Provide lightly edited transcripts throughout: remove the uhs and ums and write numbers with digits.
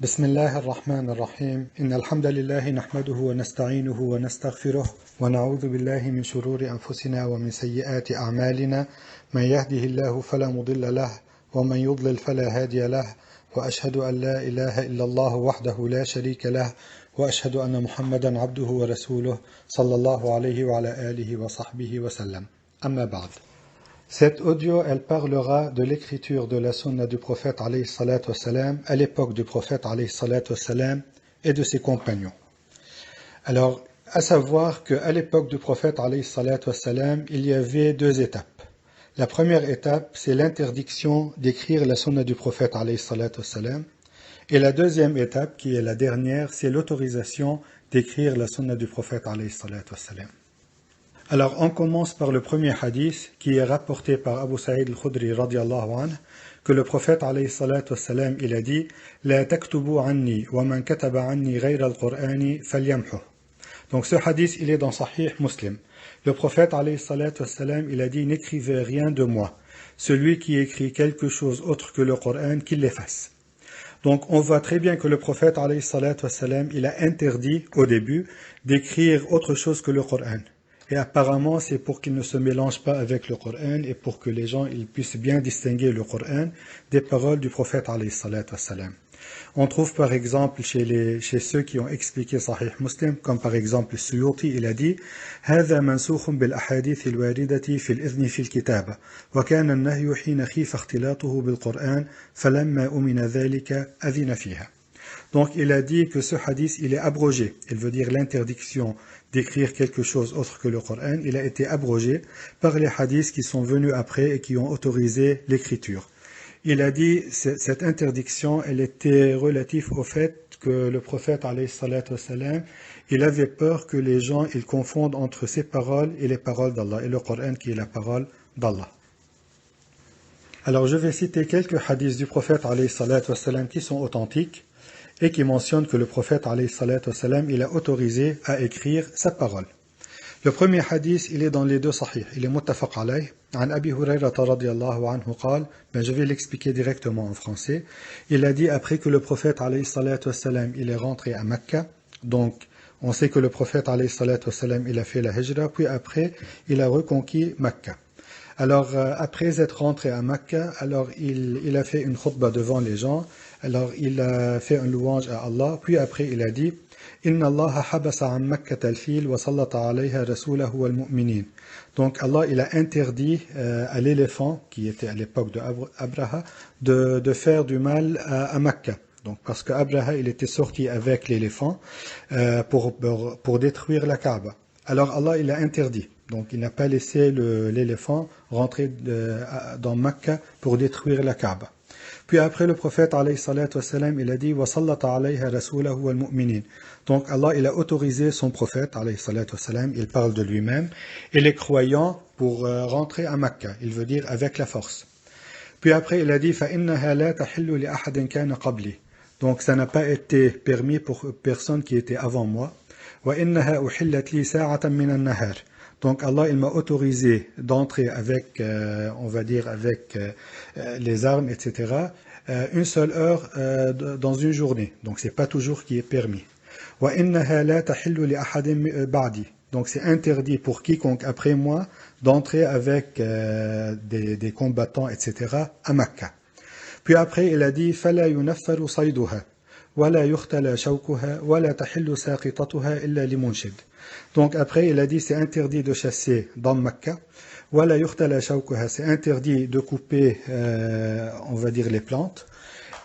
بسم الله الرحمن الرحيم إن الحمد لله نحمده ونستعينه ونستغفره ونعوذ بالله من شرور أنفسنا ومن سيئات أعمالنا من يهده الله فلا مضل له ومن يضلل فلا هادي له وأشهد أن لا إله إلا الله وحده لا شريك له وأشهد أن محمدا عبده ورسوله صلى الله عليه وعلى آله وصحبه وسلم أما بعد. Cet audio, elle parlera de l'écriture de la sunna du prophète alayhi salatu wassalam à l'époque du prophète alayhi salatu wassalam et de ses compagnons. Alors, à savoir qu'à l'époque du prophète alayhi salatu wassalam, il y avait deux étapes. La première étape, c'est l'interdiction d'écrire la sunna du prophète alayhi salatu wassalam. Et la deuxième étape, qui est la dernière, c'est l'autorisation d'écrire la sunna du prophète alayhi salatu wassalam. Alors, on commence par le premier hadith qui est rapporté par Abu Sa'id al-Khudri radiyallahu anhu, que le prophète alayhi salatu wassalam, il a dit « La taktubu anni wa man kataba anni ghayra al-Qur'ani falyamhuh » Donc ce hadith, il est dans Sahih Muslim. Le prophète alayhi salatu wassalam, il a dit « N'écrivez rien de moi. Celui qui écrit quelque chose autre que le Coran, qu'il l'efface. » Donc on voit très bien que le prophète alayhi salatu wassalam, il a interdit au début d'écrire autre chose que le Coran. Et apparemment, c'est pour qu'il ne se mélange pas avec le Coran et pour que les gens ils puissent bien distinguer le Coran des paroles du prophète alayhi salatu wassalam. On trouve par exemple chez ceux qui ont expliqué Sahih Muslim, comme par exemple Suyuti, il a dit هذا منسوخ بالأحاديث الواردة في الإذن في الكتابة وكان النهي حين خيف اختلاطه بالقرآن فلما أمن ذلك أذن فيها. Donc il a dit que ce hadith il est abrogé, il veut dire l'interdiction d'écrire quelque chose autre que le Coran, il a été abrogé par les hadiths qui sont venus après et qui ont autorisé l'écriture. Il a dit cette interdiction, elle était relative au fait que le prophète alayhi salatu wassalam, il avait peur que les gens ils confondent entre ses paroles et les paroles d'Allah, et le Coran qui est la parole d'Allah. Alors je vais citer quelques hadiths du prophète alayhi salatu wassalam qui sont authentiques et qui mentionne que le prophète alayhi salatu wassalam, il a autorisé à écrire sa parole. Le premier hadith, il est dans les deux sahih, il est muttafaq alayh. An Abi Hurayra radiyallahu anhu qal, je vais l'expliquer directement en français. Il a dit après que le prophète alayhi salatu wassalam, il est rentré à Mecca, donc on sait que le prophète alayhi salatu wassalam, il a fait la hijra, puis après il a reconquis Mecca. Alors, après être rentré à Mecca, alors il a fait une khutbah devant les gens. Alors, il a fait une louange à Allah. Puis après, il a dit Inna Allah habasa an Makkah al-fil wa sallata alayha rasulahu wal mu'minin. Donc, Allah, il a interdit à l'éléphant, qui était à l'époque de Abraha, de faire du mal à Mecca. Donc, parce qu'Abraha, il était sorti avec l'éléphant pour détruire la Kaaba. Alors, Allah, il a interdit. Donc, il n'a pas laissé l'éléphant rentrer dans Mecca pour détruire la Kaaba. Puis après, le prophète, alayhi salatu wassalam, il a dit « Wa sallata alayha rasulahu wal mu'minin » Donc, Allah, il a autorisé son prophète, alayhi salatu wassalam, il parle de lui-même, et les croyants pour rentrer à Mecca. Il veut dire avec la force. Puis après, il a dit « فَإِنَّهَا لَا تَحِلُّ لِأَحَدٍ كَانَ قَبْلِي » Donc, ça n'a pas été permis pour personne qui était avant moi. « وَإِنَّهَا أُحِلَّتْ لِي سَاعَةً مِنَ النَّهَارِ » Donc Allah, il m'a autorisé d'entrer avec, on va dire, avec les armes, etc., une seule heure dans une journée. Donc c'est pas toujours qui est permis. وَإِنَّهَا لَا تَحِلُّ لِأَحَدٍ بَعْدِي Donc c'est interdit pour quiconque après moi d'entrer avec des combattants, etc., à Mecca. Puis après, il a dit فَلَا يُنَفَّرُ صَيْدُهَا وَلَا يُخْتَلَى شَوْكُهَا وَلَا تَحِلُّ سَاقِطَتُهَا إِلَّا لِمُنْشِدٍ Donc après, il a dit c'est interdit de chasser dans Mecca. Wala yuhtala shawkuha, c'est interdit de couper, on va dire, les plantes.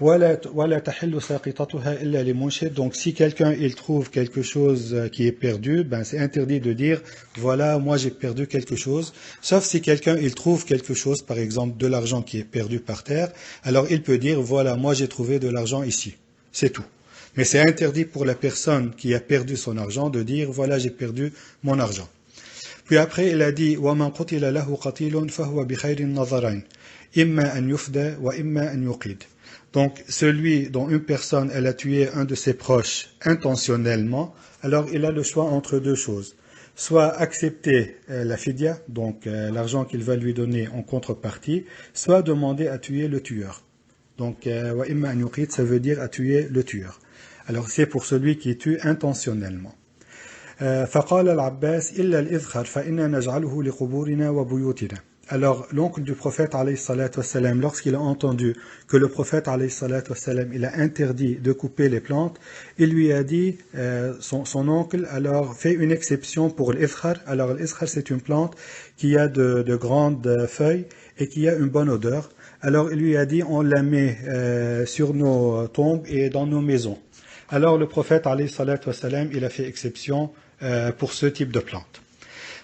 Wala tahillu saqitatuha illa limunshid. Donc si quelqu'un il trouve quelque chose qui est perdu, c'est interdit de dire voilà, moi j'ai perdu quelque chose. Sauf si quelqu'un il trouve quelque chose, par exemple de l'argent qui est perdu par terre, alors il peut dire voilà, moi j'ai trouvé de l'argent ici. C'est tout. Mais c'est interdit pour la personne qui a perdu son argent de dire voilà j'ai perdu mon argent. Puis après il a dit وَمَنْ قُتِلَ لَهُ قَتِيلٌ فَهُوَ بِخَيْرِ النَّظَرَيْنِ إِمَّا أَنْ يُفْدَى وَإِمَّا أَنْ يُقِيدَ Donc celui dont une personne elle a tué un de ses proches intentionnellement, alors il a le choix entre deux choses. Soit accepter la fidya, donc l'argent qu'il va lui donner en contrepartie, soit demander à tuer le tueur. Donc, wa imma an yuqit, ça veut dire à tuer le tueur. Alors, c'est pour celui qui tue intentionnellement. فقال العباس إلا الإذخر فإنا نجعله لقبورنا وبيوتنا. Alors, l'oncle du prophète, alayhi salatu wassalam, lorsqu'il a entendu que le prophète, alayhi salatu wassalam, il a interdit de couper les plantes, il lui a dit, son oncle, alors, fait une exception pour l'izkhar. Alors, l'izkhar, c'est une plante qui a de grandes feuilles et qui a une bonne odeur. Alors, il lui a dit, on la met sur nos tombes et dans nos maisons. Alors, le prophète, alayhi salatu wassalam, il a fait exception pour ce type de plante.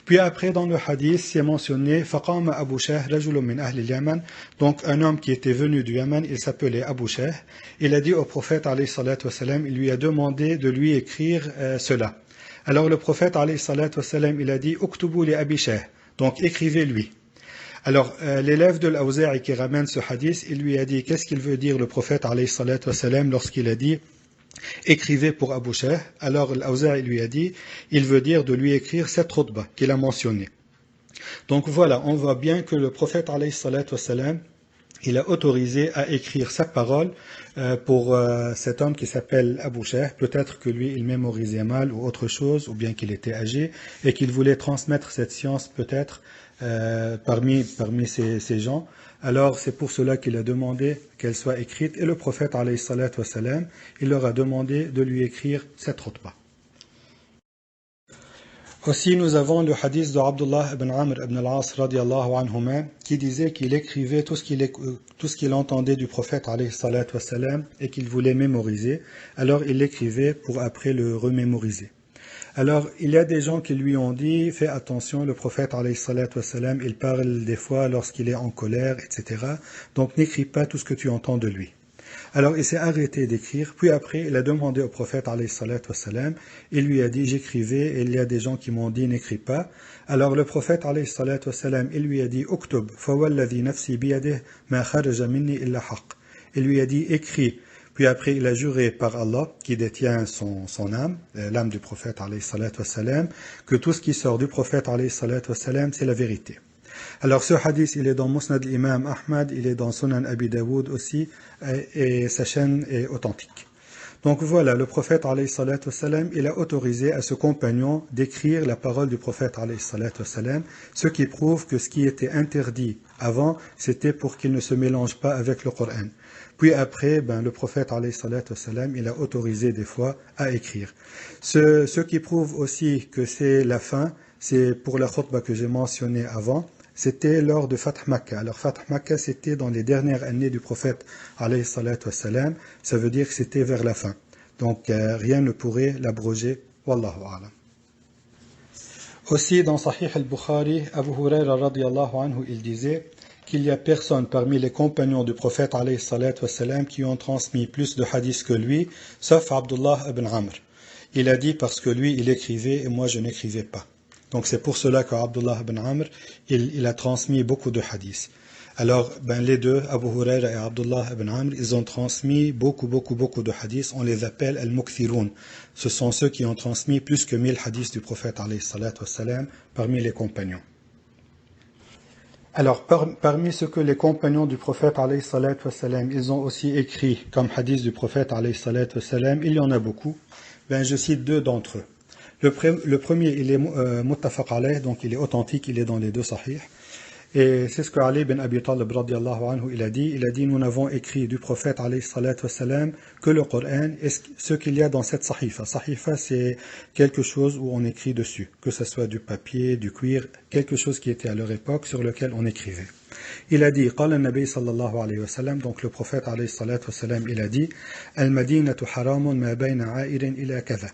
Puis après, dans le hadith, c'est mentionné فَقَامَ أَبُو شَهْ رَجُلٌ مِنْ أَهْلِ الْيَمَنِ. Donc, un homme qui était venu du Yémen, il s'appelait Abu Shah. Il a dit au prophète, alayhi salatu wassalam, il lui a demandé de lui écrire cela. Alors, le prophète, alayhi salatu wassalam, il a dit اكتبوا لأبي شاه. Donc, écrivez-lui. Alors, l'élève de l'Awza'i qui ramène ce hadith, il lui a dit, qu'est-ce qu'il veut dire le prophète, alayhi salatu wassalam, lorsqu'il a dit écrivez pour Abu Shah. Alors l'Awza'i lui a dit, il veut dire de lui écrire cette khutbah qu'il a mentionnée. Donc voilà, on voit bien que le prophète alayhi salatu wassalam, il a autorisé à écrire sa parole pour cet homme qui s'appelle Abu Shah. Peut-être que lui, il mémorisait mal ou autre chose, ou bien qu'il était âgé, et qu'il voulait transmettre cette science peut-être parmi ces gens. Alors c'est pour cela qu'il a demandé qu'elle soit écrite, et le prophète alayhi salatu wassalam, il leur a demandé de lui écrire cette khutbah. Aussi nous avons le hadith de Abdullah ibn Amr ibn al-As radiyallahu anhuma qui disait qu'il écrivait tout ce qu'il entendait du prophète alayhi salatu wassalam et qu'il voulait mémoriser. Alors il l'écrivait pour après le remémoriser. Alors, il y a des gens qui lui ont dit, fais attention, le prophète, alayhi salatu wassalam, il parle des fois lorsqu'il est en colère, etc. Donc, n'écris pas tout ce que tu entends de lui. Alors, il s'est arrêté d'écrire, puis après, il a demandé au prophète, alayhi salatu wassalam, il lui a dit, j'écrivais, et il y a des gens qui m'ont dit, n'écris pas. Alors, le prophète, alayhi salatu wassalam, il lui a dit, uktub, fawalladhi nafsi biyadih, ma kharaja minni illa haqq. Il lui a dit, écris. Puis après, il a juré par Allah, qui détient son âme, l'âme du prophète, alayhi salatu wassalam, que tout ce qui sort du prophète, alayhi salatu wassalam, c'est la vérité. Alors ce hadith, il est dans Musnad l'imam Ahmad, il est dans Sunan Abi Dawood aussi, et sa chaîne est authentique. Donc voilà, le prophète, alayhi salatu wassalam, il a autorisé à ce compagnon d'écrire la parole du prophète, alayhi salatu wassalam, ce qui prouve que ce qui était interdit avant, c'était pour qu'il ne se mélange pas avec le Coran. Puis après, le prophète, alayhi salatu wassalam, il a autorisé des fois à écrire. Ce qui prouve aussi que c'est la fin, c'est pour la khutbah que j'ai mentionnée avant, c'était lors de Fath Makkah. Alors Fath Makkah, c'était dans les dernières années du prophète, alayhi salatu wassalam, ça veut dire que c'était vers la fin. Donc rien ne pourrait l'abroger, wallahu a'lam. Aussi dans Sahih al-Bukhari, Abu Hurayra radiyallahu anhu, il disait qu'il y a personne parmi les compagnons du prophète alayhi salatu wassalam qui ont transmis plus de hadiths que lui, sauf Abdullah ibn Amr. Il a dit parce que lui, il écrivait et moi je n'écrivais pas. Donc c'est pour cela qu'Abdullah ibn Amr, il a transmis beaucoup de hadiths. Alors, les deux, Abu Hurayra et Abdullah ibn Amr, ils ont transmis beaucoup de hadiths. On les appelle al-Mukthiroun. Ce sont ceux qui ont transmis plus que 1000 hadiths du prophète alayhi salatu wassalam parmi les compagnons. Alors, parmi ce que les compagnons du prophète alayhi salatu wassalam, ils ont aussi écrit comme hadith du prophète alayhi salatu wassalam, il y en a beaucoup. Je cite deux d'entre eux. Le premier, il est muttafaq alayh, donc il est authentique, il est dans les deux sahih. Et c'est ce que Ali ibn Abi Talib radiyallahu anhu, il a dit, nous n'avons écrit du prophète alayhi salatu wassalam que le Coran et ce qu'il y a dans cette sahifa. Sahifa, c'est quelque chose où on écrit dessus, que ce soit du papier, du cuir, quelque chose qui était à leur époque sur lequel on écrivait. Il a dit, qala an-nabi sallallahu alayhi wa sallam, donc le prophète alayhi salatu wassalam, il a dit, al-madinatu haramun ma bayna a'irin ila kadha.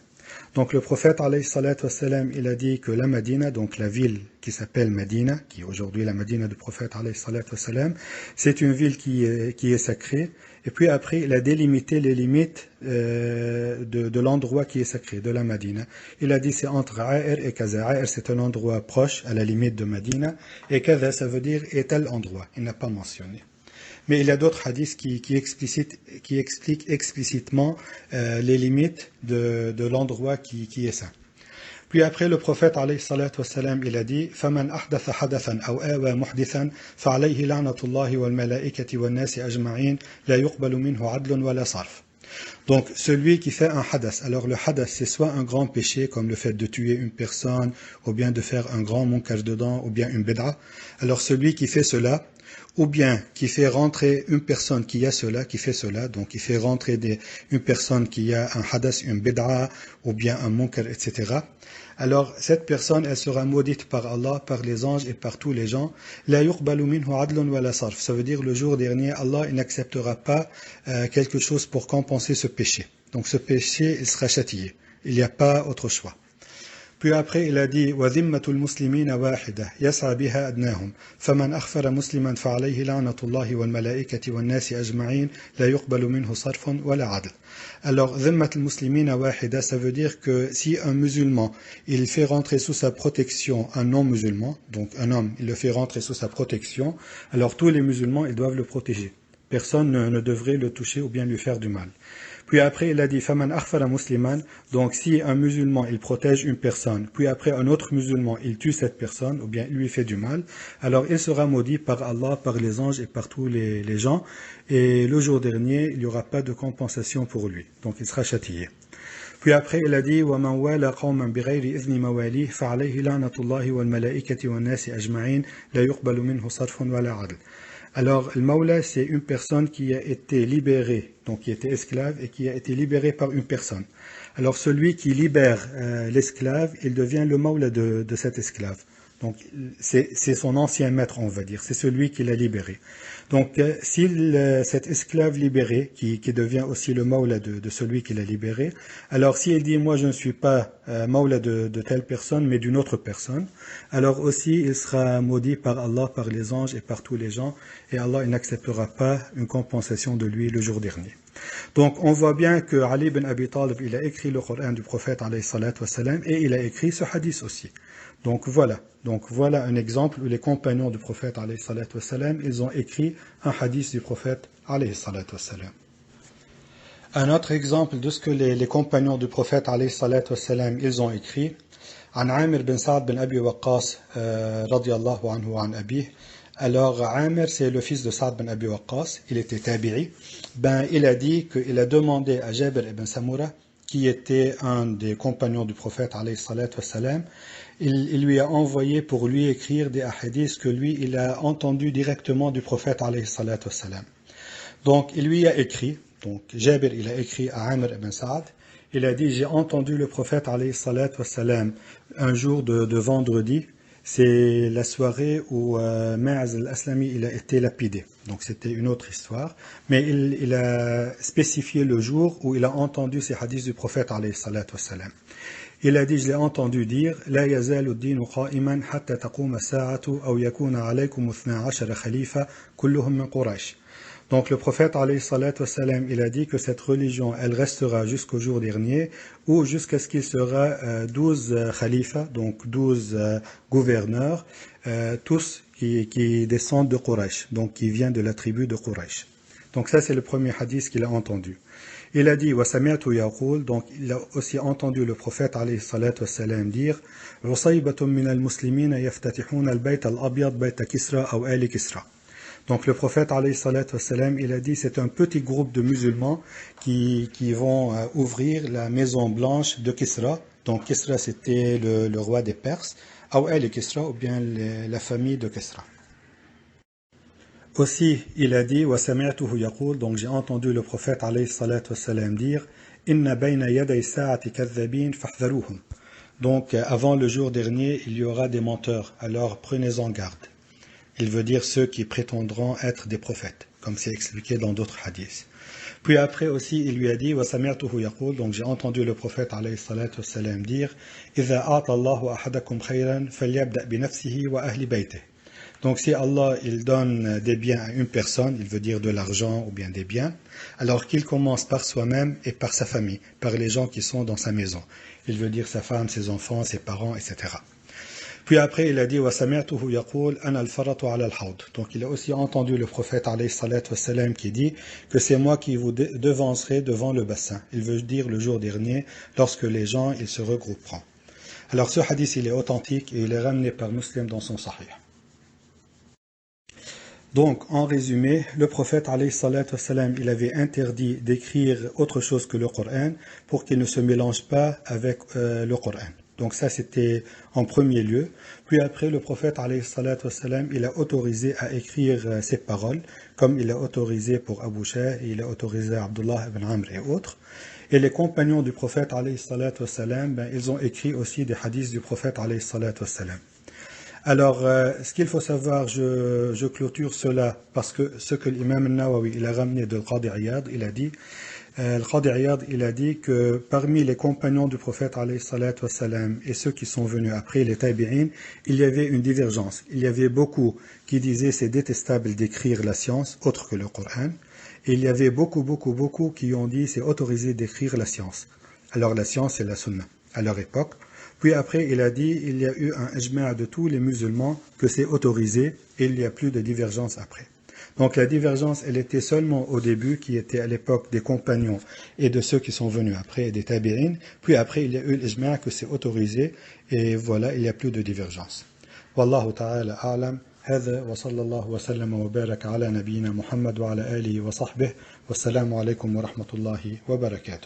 Donc le prophète alayhi salatu wassalam, il a dit que la Médina, donc la ville qui s'appelle Médina, qui est aujourd'hui la Médina du prophète alayhi salatu wassalam, c'est une ville qui est sacrée. Et puis après, il a délimité les limites de l'endroit qui est sacré, de la Médina. Il a dit c'est entre A'ir et Kaza. A'ir, c'est un endroit proche à la limite de Médina, et Kaza, ça veut dire est tel endroit. Il n'a pas mentionné. Mais il y a d'autres hadiths qui expliquent explicitement les limites de l'endroit qui est saint. Puis après, le prophète alayhi salatu wassalam, il a dit فَمَنْ أَحْدَثَ حَدَثًا أَوْ آوَى مُحْدِثًا فَعَلَيْهِ لَعْنَةُ اللَّهِ وَالْمَلَائِكَةِ وَالنَّاسِ أَجْمَعِينَ لَا يُقْبَلُ مِنْهُ عَدْلٌ وَلَا صَرْفٌ. Donc, celui qui fait un hadas. Alors, le hadas, c'est soit un grand péché, comme le fait de tuer une personne, ou bien de faire un grand munkar dedans, ou bien une bid'a. Alors, celui qui fait cela, ou bien qui fait rentrer une personne qui a cela, qui fait cela, donc il fait rentrer une personne qui a un hadas, une bid'a, ou bien un munkar, etc. Alors, cette personne, elle sera maudite par Allah, par les anges et par tous les gens. La yuqbalu minhu adlun wa la sarf. Ça veut dire le jour dernier, Allah il n'acceptera pas quelque chose pour compenser ce péché. Donc ce péché, il sera châtié. Il n'y a pas autre choix. Puis après, il a dit وَذِمَّةُ الْمُسْلِمِينَ وَاحِدَةٌ يَسْعَى بِهَا أَدْنَاهُمْ فَمَنْ أَخْفَرَ مُسْلِمًا فَعَلَيْهِ لَعْنَةُ اللَّهِ وَالْمَلَائِكَةِ وَالنَّاسِ أَجْمَعِينَ لَا يُقْبَلُ مِنْهُ صَرْفٌ وَلَا عَدْلٌ. Alors, ذِمَّةُ الْمُسْلِمِينَ وَاحِدَةٌ, ça veut dire que si un musulman, il fait rentrer sous sa protection un non-musulman, donc un homme, il le fait rentrer sous sa protection, alors tous les musulmans, ils doivent le protéger. Personne ne devrait le toucher ou bien lui faire du mal. Puis après, il a dit Faman akhfara musliman. Donc, si un musulman il protège une personne, puis après un autre musulman il tue cette personne ou bien il lui fait du mal, alors il sera maudit par Allah, par les anges et par tous les gens. Et le jour dernier, il n'y aura pas de compensation pour lui. Donc, il sera châtié. Puis après, il a dit وَمَنْ وَالَى قَوْمًا بِغَيْرِ إِذْنِ مَوَالِيهِ فَعَلَيْهِ لَعْنَةُ اللَّهِ وَالْمَلَائِكَةِ وَالنَّاسِ أَجْمَعِينَ لَا يُقْبَلُ مِنْهُ صَرْفٌ وَلَا عَدْلٌ. Alors, le Mawla, c'est une personne qui a été libérée, donc qui était esclave et qui a été libérée par une personne. Alors, celui qui libère l'esclave, il devient le Mawla de cet esclave. Donc, c'est son ancien maître, on va dire. C'est celui qui l'a libéré. Donc, si cet esclave libéré, qui devient aussi le Mawla de celui qui l'a libéré, alors s'il dit, moi je ne suis pas Mawla de telle personne, mais d'une autre personne, alors aussi il sera maudit par Allah, par les anges et par tous les gens, et Allah il n'acceptera pas une compensation de lui le jour dernier. Donc, on voit bien que Ali ibn Abi Talib, il a écrit le Coran du prophète, alayhi salatu wassalam, et il a écrit ce hadith aussi. Donc voilà un exemple où les compagnons du prophète alayhi salatu wassalam, ils ont écrit un hadith du prophète alayhi salatu wassalam. Un autre exemple de ce que les compagnons du prophète alayhi salatu wassalam, ils ont écrit, عن عامر بن سعد بن أبي وقاص رضي الله عنه عن أبيه. Alors Amir, c'est le fils de Sa'd bin Abi Waqqas, il était tabi'i. Il a dit qu'il a demandé à Jabir ibn Samura, qui était un des compagnons du prophète alayhi salatu wassalam, il lui a envoyé pour lui écrire des hadiths que lui, il a entendu directement du prophète alayhi salatu wassalam. Donc il lui a écrit, donc Jabir il a écrit à Amir ibn Sa'd, il a dit j'ai entendu le prophète alayhi salatu wassalam un jour de vendredi, c'est la soirée où Ma'az al-Aslami il a été lapidé. Donc c'était une autre histoire. Mais il a spécifié le jour où il a entendu ces hadiths du prophète alayhi salatu wassalam. Il a dit, je l'ai entendu dire, لا يزال الدين قائما حتى تقوم الساعة أو يكون عليكم 12 خليفة كلهم من قريش. Donc le prophète alayhi salatu wassalam, il a dit que cette religion, elle restera jusqu'au jour dernier ou jusqu'à ce qu'il sera 12 khalifas, donc 12 gouverneurs, tous qui descendent de Quraysh, donc qui viennent de la tribu de Quraysh. Donc ça c'est le premier hadith qu'il a entendu. Il a dit وَسَمِعْتُ يَقُولُ, donc il a aussi entendu le prophète alayhi salatu wassalam dire عُصَيْبَةٌ مِنَ الْمُسْلِمِينَ يَفْتَتِحُونَ الْبَيْتَ الْأَبْيَضَ بَيْتَ كِسْرَى أو آلِ كِسْرَى. Donc le prophète alayhi salatu wassalam, il a dit c'est un petit groupe de musulmans qui vont ouvrir la maison blanche de Kisra. Donc Kisra c'était le roi des Perses, ou Ali Kisra, ou bien la famille de Kisra. Aussi il a dit وَسَمِعْتُهُ يَقُولُ, donc j'ai entendu le prophète alayhi salatu wassalam dire إِنَّ بَيْنَ يَدَيْ السَّاعَةِ كَذَّبِينَ فَاحْذَرُوهُمْ. Donc avant le jour dernier il y aura des menteurs, alors prenez-en garde. Il veut dire ceux qui prétendront être des prophètes, comme c'est expliqué dans d'autres hadiths. Puis après aussi, il lui a dit, وَسَمِعْتُهُ يَقُولُ, donc j'ai entendu le prophète alayhi salatu wassalam dire, إِذَا أَعْطَى اللَّهُ أَحَدَكُمْ خَيْرًا فَلْيَبْدَأْ بِنَفْسِهِ وَأَهْلِ بَيْتِهِ. Donc si Allah il donne des biens à une personne, il veut dire de l'argent ou bien des biens, alors qu'il commence par soi-même et par sa famille, par les gens qui sont dans sa maison. Il veut dire sa femme, ses enfants, ses parents, etc. Puis après, il a dit وَسَمِعْتُهُ يَقُولُ أَنَا الْفَرَطُ عَلَى الْحَوْضِ. Donc il a aussi entendu le prophète alayhi salatu wassalam qui dit que c'est moi qui vous devancerai devant le bassin. Il veut dire le jour dernier, lorsque les gens ils se regrouperont. Alors ce hadith il est authentique et il est ramené par Muslim dans son Sahih. Donc en résumé, le prophète alayhi salatu wassalam, il avait interdit d'écrire autre chose que le Coran pour qu'il ne se mélange pas avec le Coran. Donc ça c'était en premier lieu. Puis après le prophète alayhi salatu wassalam, il a autorisé à écrire ses paroles comme il a autorisé pour Abu Shah et il a autorisé Abdullah ibn Amr et autres. Et les compagnons du prophète alayhi salatu wassalam, ils ont écrit aussi des hadiths du prophète alayhi salatu wassalam. Alors, ce qu'il faut savoir, je clôture cela parce que ce que l'imam al-Nawawi il a ramené de Qadi Iyad, il a dit, Qadi Iyad, il a dit que parmi les compagnons du prophète alayhi salatu wassalam et ceux qui sont venus après, les tabi'in, il y avait une divergence. Il y avait beaucoup qui disaient c'est détestable d'écrire la science autre que le Coran. Et il y avait beaucoup qui ont dit c'est autorisé d'écrire la science. Alors la science c'est la sunna à leur époque. Puis après, il a dit, il y a eu un ijma' de tous les musulmans que c'est autorisé et il n'y a plus de divergence après. Donc la divergence, elle était seulement au début, qui était à l'époque des compagnons et de ceux qui sont venus après, des tabi'in. Puis après, il y a eu l'ijma' que c'est autorisé et voilà, il n'y a plus de divergence. Wallahu ta'ala a'lam. هذا وصلى الله وسلم وبارك على نبينا محمد وعلى آله وصحبه والسلام عليكم ورحمة الله وبركاته.